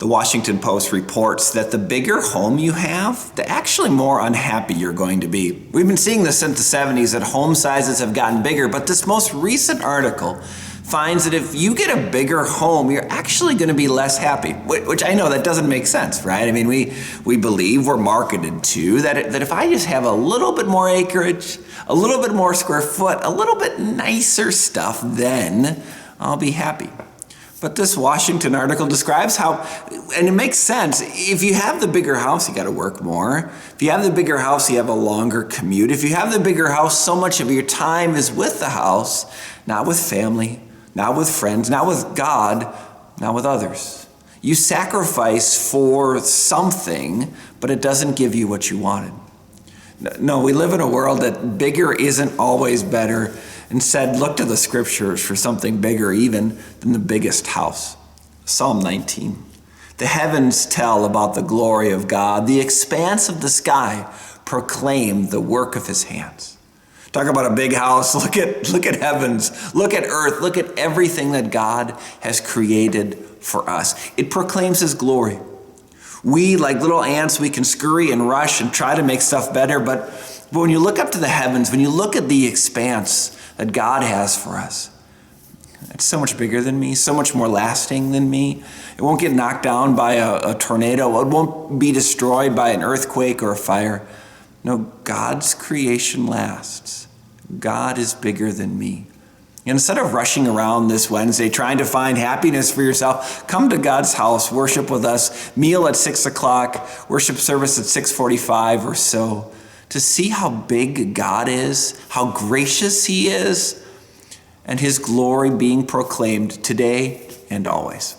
The Washington Post reports that the bigger home you have, the actually more unhappy you're going to be. We've been seeing this since the 70s, that home sizes have gotten bigger, but this most recent article finds that if you get a bigger home, you're actually going to be less happy, which I know that doesn't make sense, right? I mean, we believe, we're marketed to, that if I just have a little bit more acreage, a little bit more square foot, a little bit nicer stuff, then I'll be happy. But this Washington article describes how, and it makes sense, if you have the bigger house, you got to work more. If you have the bigger house, you have a longer commute. If you have the bigger house, so much of your time is with the house, not with family, not with friends, not with God, not with others. You sacrifice for something, but it doesn't give you what you wanted. No, we live in a world that bigger isn't always better. Instead, look to the scriptures for something bigger even than the biggest house. Psalm 19. The heavens tell about the glory of God. The expanse of the sky proclaim the work of his hands. Talk about a big house. Look at heavens. Look at earth. Look at everything that God has created for us. It proclaims his glory. We, like little ants, we can scurry and rush and try to make stuff better, but when you look up to the heavens, when you look at the expanse that God has for us, it's so much bigger than me, so much more lasting than me. It won't get knocked down by a tornado. It won't be destroyed by an earthquake or a fire. No, God's creation lasts. God is bigger than me. Instead of rushing around this Wednesday trying to find happiness for yourself, come to God's house, worship with us, meal at 6 o'clock, worship service at 6:45 or so, to see how big God is, how gracious he is, and his glory being proclaimed today and always.